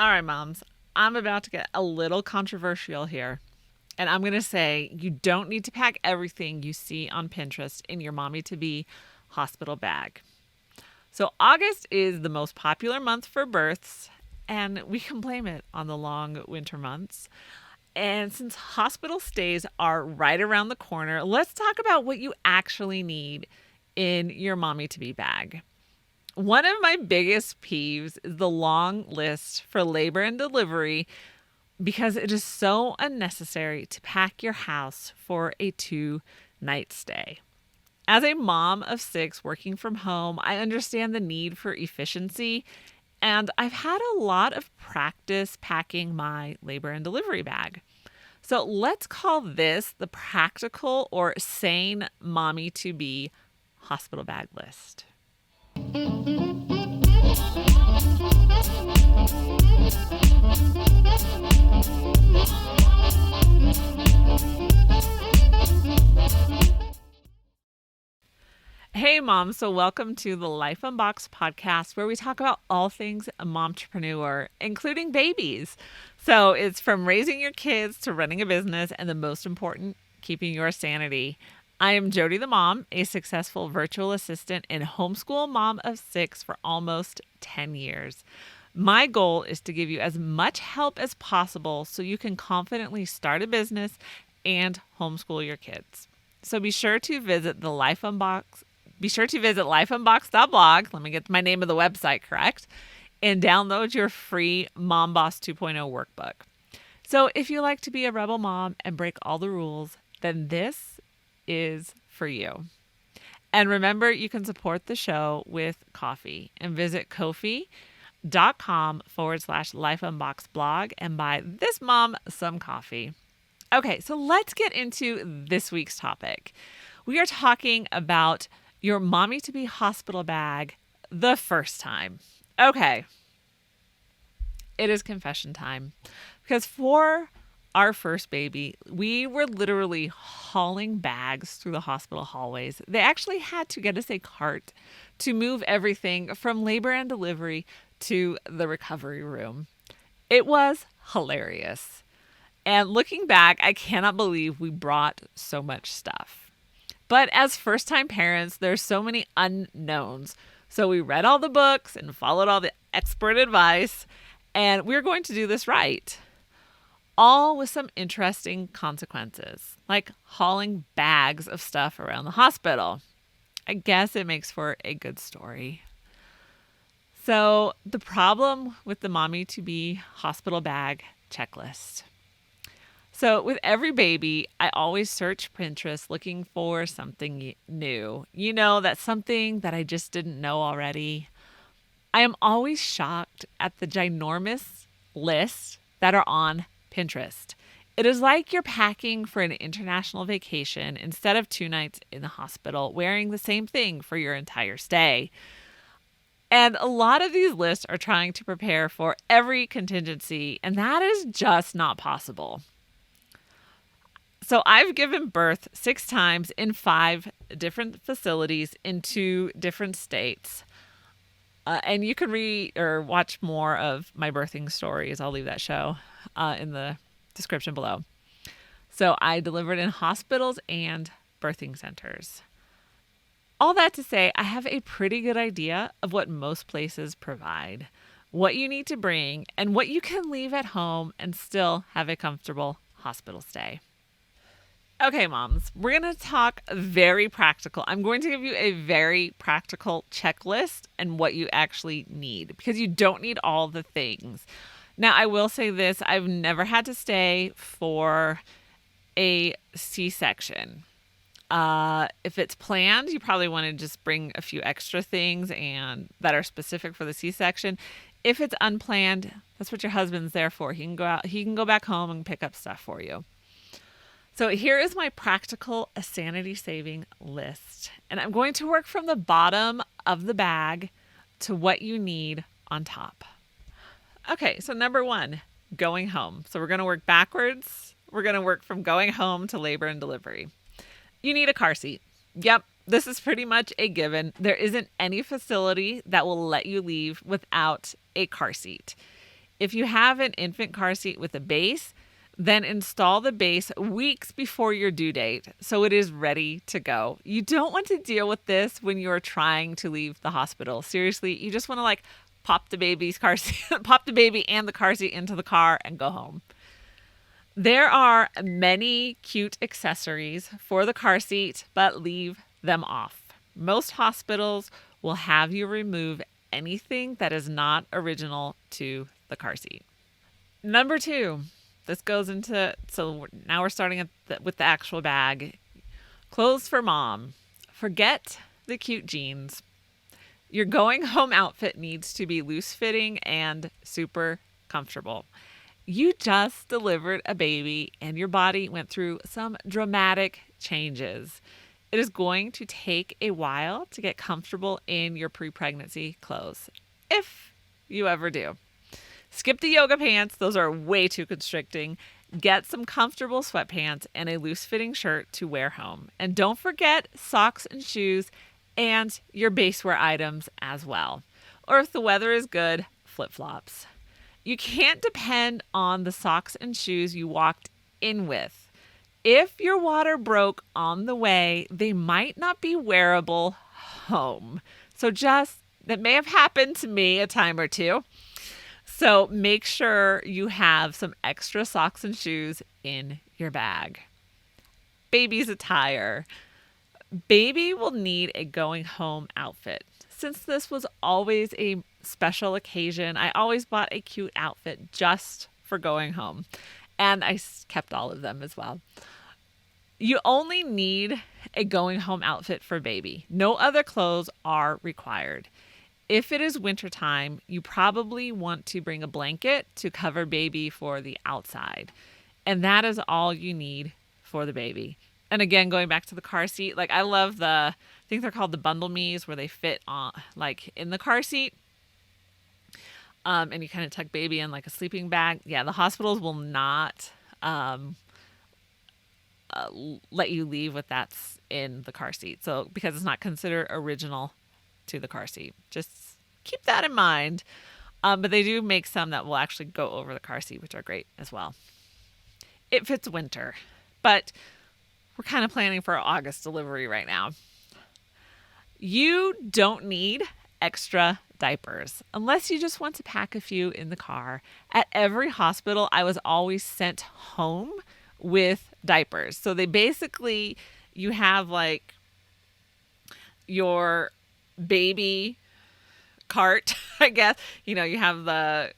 All right, moms, I'm about to get a little controversial here. And I'm going to say you don't need to pack everything you see on Pinterest in your mommy to be hospital bag. So, August is the most popular month for births, and we can blame it on the long winter months. And since hospital stays are right around the corner, let's talk about what you actually need in your mommy to be bag. One of my biggest peeves is the long list for labor and delivery because it is so unnecessary to pack your house for a 2-night stay. As a mom of 6 working from home, I understand the need for efficiency, and I've had a lot of practice packing my labor and delivery bag. So let's call this the practical or sane mommy to be hospital bag list. Hey, mom. So, welcome to the Life Unboxed podcast where we talk about all things momtrepreneur, including babies. So, it's from raising your kids to running a business, and the most important, keeping your sanity. I am Jody the mom, a successful virtual assistant and homeschool mom of 6 for almost 10 years. My goal is to give you as much help as possible so you can confidently start a business and homeschool your kids. So be sure to visit lifeunbox.blog. Let me get my name of the website correct, and download your free Mom Boss 2.0 workbook. So if you like to be a rebel mom and break all the rules, then this is for you. And remember, you can support the show with coffee and visit Ko-fi.com/lifeunboxblog and buy this mom some coffee. Okay, so let's get into this week's topic. We are talking about your mommy to be hospital bag the first time. Okay, it is confession time because for our first baby, we were literally hauling bags through the hospital hallways. They actually had to get us a cart to move everything from labor and delivery to the recovery room. It was hilarious. And looking back, I cannot believe we brought so much stuff. But as first-time parents, there's so many unknowns. So we read all the books and followed all the expert advice, and we're going to do this right. All with some interesting consequences, like hauling bags of stuff around the hospital. I guess it makes for a good story. So the problem with the mommy to be hospital bag checklist. So with every baby, I always search Pinterest looking for something new. You know, that's something that I just didn't know already. I am always shocked at the ginormous lists that are on Pinterest. It is like you're packing for an international vacation instead of 2 nights in the hospital, wearing the same thing for your entire stay. And a lot of these lists are trying to prepare for every contingency, and that is just not possible. So I've given birth 6 times in 5 different facilities in 2 different states. And you can read or watch more of my birthing stories. I'll leave that show in the description below. So I delivered in hospitals and birthing centers. All that to say, I have a pretty good idea of what most places provide, what you need to bring, and what you can leave at home and still have a comfortable hospital stay. Okay, moms, we're going to talk very practical. I'm going to give you a very practical checklist and what you actually need because you don't need all the things. Now, I will say this. I've never had to stay for a C-section. If it's planned, you probably want to just bring a few extra things and that are specific for the C-section. If it's unplanned, that's what your husband's there for. He can go back home and pick up stuff for you. So here is my practical sanity saving list. And I'm going to work from the bottom of the bag to what you need on top. Okay, so number 1, going home. So we're going to work backwards. We're going to work from going home to labor and delivery. You need a car seat. Yep, this is pretty much a given. There isn't any facility that will let you leave without a car seat. If you have an infant car seat with a base, then install the base weeks before your due date so it is ready to go. You don't want to deal with this when you're trying to leave the hospital. Seriously, you just want to pop the baby's car seat, pop the baby and the car seat into the car and go home. There are many cute accessories for the car seat, but leave them off. Most hospitals will have you remove anything that is not original to the car seat. Number 2, this goes into, so now we're starting with the actual bag. Clothes for mom. Forget the cute jeans. Your going home outfit needs to be loose fitting and super comfortable. You just delivered a baby and your body went through some dramatic changes. It is going to take a while to get comfortable in your pre-pregnancy clothes, if you ever do. Skip the yoga pants. Those are way too constricting. Get some comfortable sweatpants and a loose-fitting shirt to wear home. And don't forget socks and shoes and your base wear items as well. Or if the weather is good, flip-flops. You can't depend on the socks and shoes you walked in with. If your water broke on the way, they might not be wearable home. So that may have happened to me a time or two. So make sure you have some extra socks and shoes in your bag. Baby's attire. Baby will need a going home outfit. Since this was always a special occasion, I always bought a cute outfit just for going home. And I kept all of them as well. You only need a going home outfit for baby. No other clothes are required. If it is wintertime, you probably want to bring a blanket to cover baby for the outside. And that is all you need for the baby. And again, going back to the car seat, I love I think they're called the bundle me's, where they fit on in the car seat. And you kind of tuck baby in like a sleeping bag. Yeah, the hospitals will not let you leave with that in the car seat. So because it's not considered original to the car seat. Just keep that in mind. But they do make some that will actually go over the car seat, which are great as well. It fits winter, but we're kind of planning for August delivery right now. You don't need extra diapers unless you just want to pack a few in the car. At every hospital, I was always sent home with diapers. So they basically, you have your baby cart, I guess. You have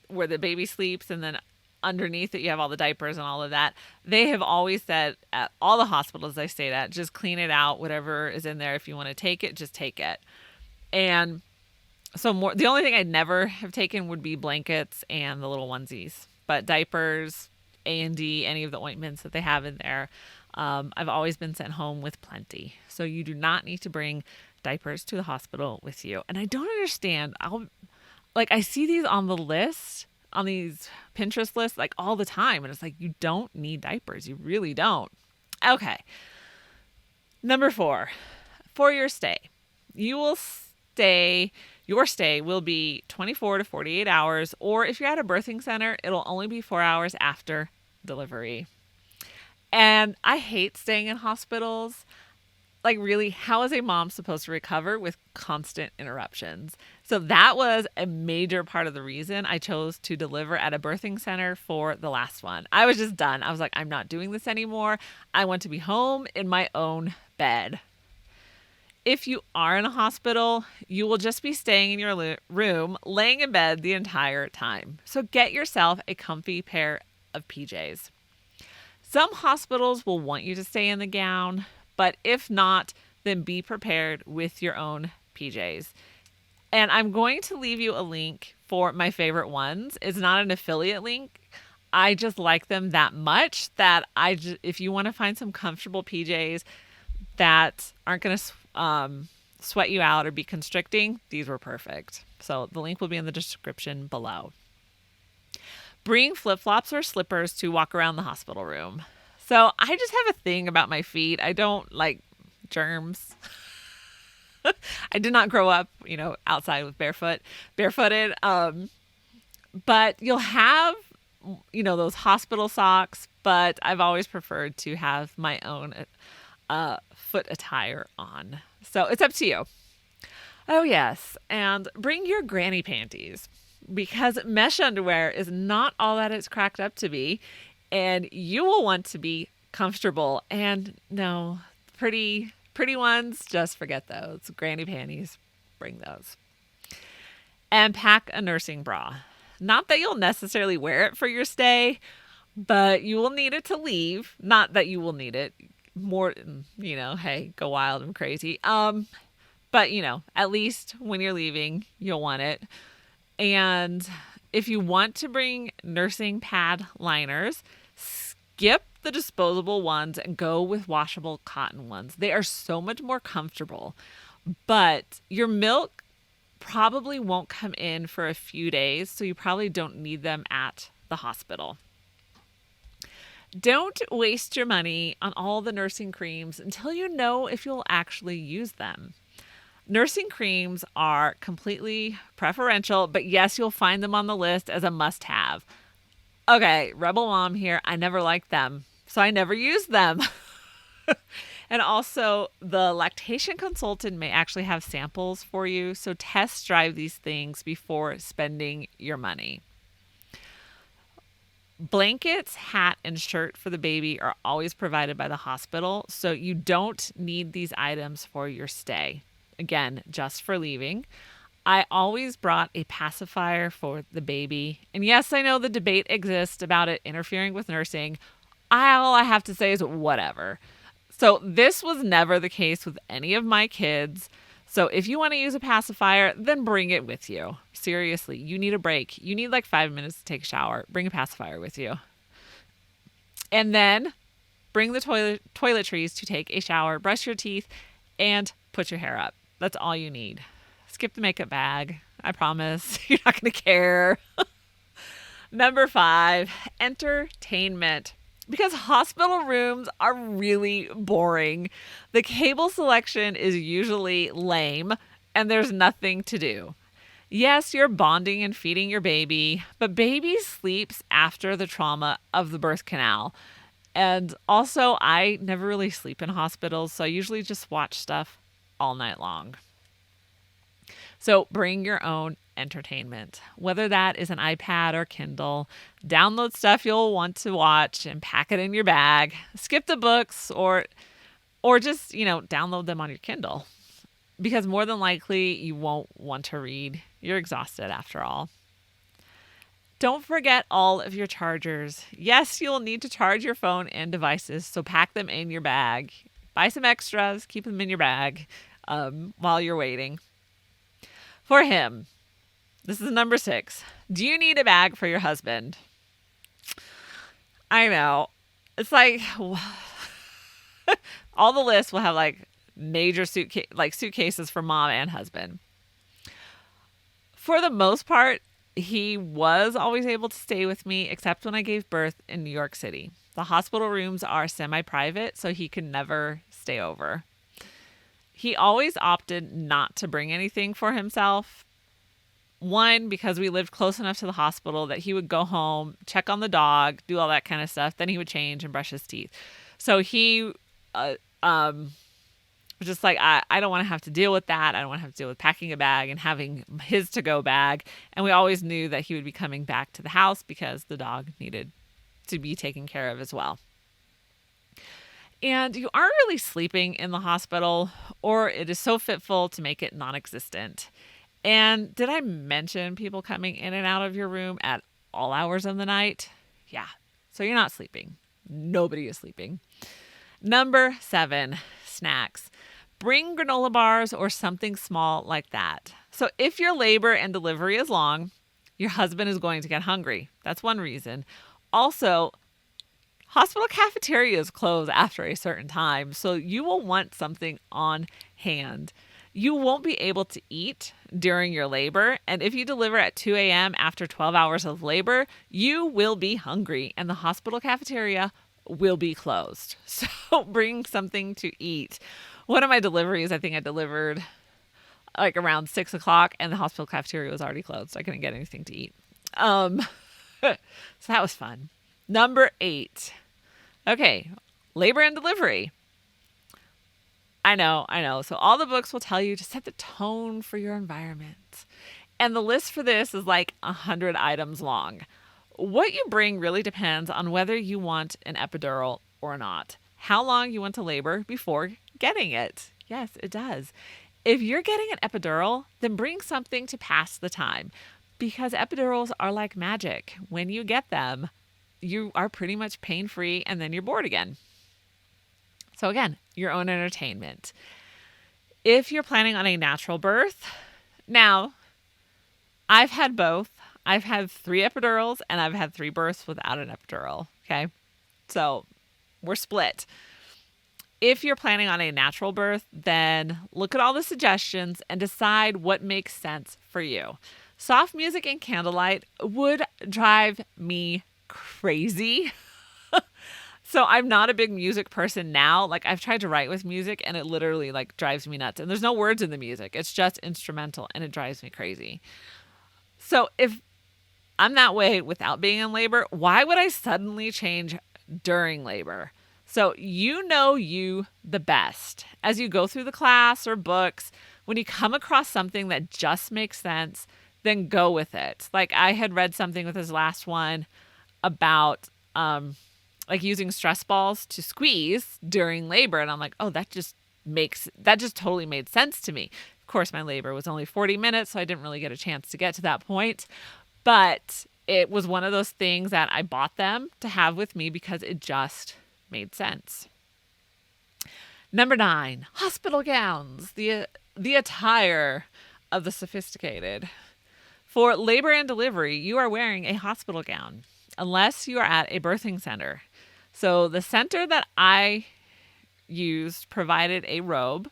where the baby sleeps, and then underneath it you have all the diapers and all of that. They have always said at all the hospitals I stayed at, just clean it out, whatever is in there. If you want to take it, just take it. And so the only thing I'd never have taken would be blankets and the little onesies. But diapers, A&D, any of the ointments that they have in there, I've always been sent home with plenty. So you do not need to bring diapers to the hospital with you. And I don't understand. I see these on the list, on these Pinterest lists, all the time. And it's you don't need diapers. You really don't. Okay. Number 4, for your stay. Your stay will be 24 to 48 hours, or if you're at a birthing center, it'll only be 4 hours after delivery. And I hate staying in hospitals. Really, how is a mom supposed to recover with constant interruptions? So that was a major part of the reason I chose to deliver at a birthing center for the last one. I was just done. I was I'm not doing this anymore. I want to be home in my own bed. If you are in a hospital, you will just be staying in your room, laying in bed the entire time. So get yourself a comfy pair of PJs. Some hospitals will want you to stay in the gown, but if not, then be prepared with your own PJs. And I'm going to leave you a link for my favorite ones. It's not an affiliate link. I just like them that much that if you want to find some comfortable PJs that aren't going to sweat you out or be constricting, these were perfect. So the link will be in the description below. Bring flip-flops or slippers to walk around the hospital room. So I just have a thing about my feet. I don't like germs. I did not grow up, outside with barefooted. But you'll have, those hospital socks, but I've always preferred to have my own foot attire on. So it's up to you. Oh, yes. And bring your granny panties because mesh underwear is not all that it's cracked up to be. And you will want to be comfortable. And no, pretty ones, just forget those. Granny panties, bring those. And pack a nursing bra. Not that you'll necessarily wear it for your stay, but you will need it to leave. Not that you will need it more, hey, go wild and crazy. But at least when you're leaving, you'll want it. And if you want to bring nursing pad liners, skip the disposable ones and go with washable cotton ones. They are so much more comfortable. But your milk probably won't come in for a few days, so you probably don't need them at the hospital. Don't waste your money on all the nursing creams until you know if you'll actually use them. Nursing creams are completely preferential, but yes, you'll find them on the list as a must-have. Okay, Rebel Mom here. I never liked them, so I never used them. And also, the lactation consultant may actually have samples for you, so test drive these things before spending your money. Blankets, hat, and shirt for the baby are always provided by the hospital, so you don't need these items for your stay. Again, just for leaving. I always brought a pacifier for the baby. And yes, I know the debate exists about it interfering with nursing. All I have to say is whatever. So this was never the case with any of my kids. So if you want to use a pacifier, then bring it with you. Seriously, you need a break. You need like 5 minutes to take a shower. Bring a pacifier with you. And then bring the toiletries to take a shower, brush your teeth, and put your hair up. That's all you need. Skip the makeup bag. I promise you're not going to care. Number 5, entertainment. Because hospital rooms are really boring. The cable selection is usually lame and there's nothing to do. Yes, you're bonding and feeding your baby, but baby sleeps after the trauma of the birth canal. And also, I never really sleep in hospitals, so I usually just watch stuff all night long. So bring your own entertainment, whether that is an iPad or Kindle. Download stuff you'll want to watch and pack it in your bag. Skip the books or just, download them on your Kindle because more than likely you won't want to read. You're exhausted after all. Don't forget all of your chargers. Yes, you'll need to charge your phone and devices, so pack them in your bag. Buy some extras, keep them in your bag while you're waiting. For him, this is number 6. Do you need a bag for your husband? I know. It's like all the lists will have like major suitcases for mom and husband. For the most part, he was always able to stay with me, except when I gave birth in New York City. The hospital rooms are semi-private, so he could never stay over. He always opted not to bring anything for himself. One, because we lived close enough to the hospital that he would go home, check on the dog, do all that kind of stuff. Then he would change and brush his teeth. So he was just like, I don't want to have to deal with that. I don't want to have to deal with packing a bag and having his to-go bag. And we always knew that he would be coming back to the house because the dog needed to be taken care of as well. And you aren't really sleeping in the hospital, or it is so fitful to make it non-existent. And did I mention people coming in and out of your room at all hours of the night? Yeah. So you're not sleeping. Nobody is sleeping. Number 7, snacks. Bring granola bars or something small like that. So if your labor and delivery is long, your husband is going to get hungry. That's one reason. Also, hospital cafeterias close after a certain time, so you will want something on hand. You won't be able to eat during your labor, and if you deliver at 2 a.m. after 12 hours of labor, you will be hungry, and the hospital cafeteria will be closed. So bring something to eat. One of my deliveries, I think I delivered like around 6 o'clock, and the hospital cafeteria was already closed. I couldn't get anything to eat. Um, so that was fun. Number 8. Okay, labor and delivery. I know. So all the books will tell you to set the tone for your environment. And the list for this is like 100 items long. What you bring really depends on whether you want an epidural or not. How long you want to labor before getting it. Yes, it does. If you're getting an epidural, then bring something to pass the time because epidurals are like magic. When you get them, you are pretty much pain-free and then you're bored again. So again, your own entertainment. If you're planning on a natural birth, now I've had both. I've had 3 epidurals and I've had 3 births without an epidural. Okay. So we're split. If you're planning on a natural birth, then look at all the suggestions and decide what makes sense for you. Soft music and candlelight would drive me crazy. So I'm not a big music person now. Like I've tried to write with music and it literally like drives me nuts. And there's no words in the music. It's just instrumental and it drives me crazy. So if I'm that way without being in labor, why would I suddenly change during labor? So you know you the best. As you go through the class or books, when you come across something that just makes sense, then go with it. Like I had read something with this last one about like using stress balls to squeeze during labor. And I'm like, oh, that just totally made sense to me. Of course, my labor was only 40 minutes, so I didn't really get a chance to get to that point. But it was one of those things that I bought them to have with me because it just made sense. Number 9, hospital gowns, the attire of the sophisticated. For labor and delivery, you are wearing a hospital gown unless you are at a birthing center. So the center that I used provided a robe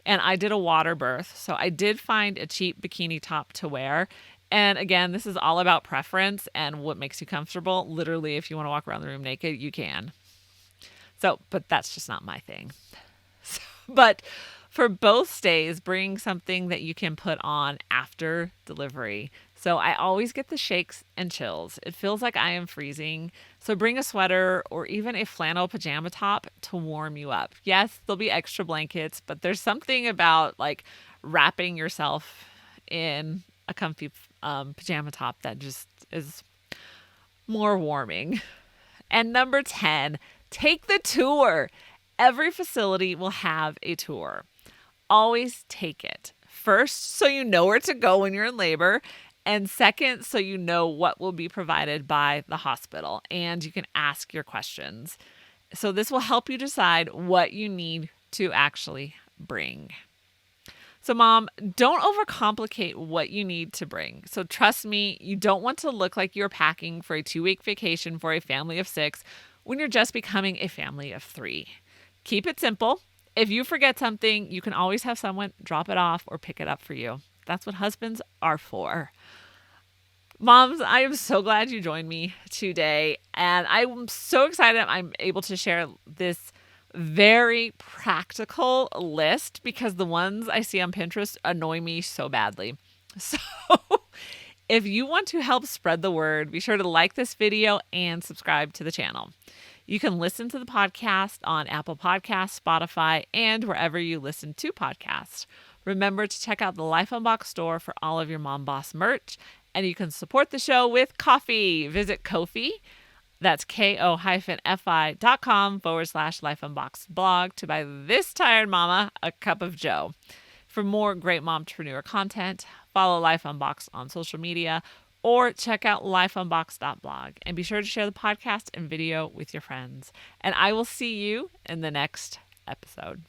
and I did a water birth. So I did find a cheap bikini top to wear. And again, this is all about preference and what makes you comfortable. Literally, if you want to walk around the room naked, you can. So, but that's just not my thing. But for both stays, bring something that you can put on after delivery. So I always get the shakes and chills. It feels like I am freezing. So bring a sweater or even a flannel pajama top to warm you up. Yes, there'll be extra blankets, but there's something about like wrapping yourself in a comfy pajama top that just is more warming. And number 10, take the tour. Every facility will have a tour. Always take it. First, so you know where to go when you're in labor. And second, so you know what will be provided by the hospital and you can ask your questions. So this will help you decide what you need to actually bring. So mom, don't overcomplicate what you need to bring. So trust me, you don't want to look like you're packing for a 2-week vacation for a family of 6 when you're just becoming a family of 3. Keep it simple. If you forget something, you can always have someone drop it off or pick it up for you. That's what husbands are for. Moms, I am so glad you joined me today. And I'm so excited I'm able to share this very practical list because the ones I see on Pinterest annoy me so badly. So if you want to help spread the word, be sure to like this video and subscribe to the channel. You can listen to the podcast on Apple Podcasts, Spotify, and wherever you listen to podcasts. Remember to check out the Life Unboxed store for all of your Mom Boss merch, and you can support the show with coffee. Visit Ko-fi. That's ko-fi.com/Life Unboxed blog to buy this tired mama a cup of joe. For more great mompreneur content, follow Life Unboxed on social media or check out lifeunboxed.blog. And be sure to share the podcast and video with your friends. And I will see you in the next episode.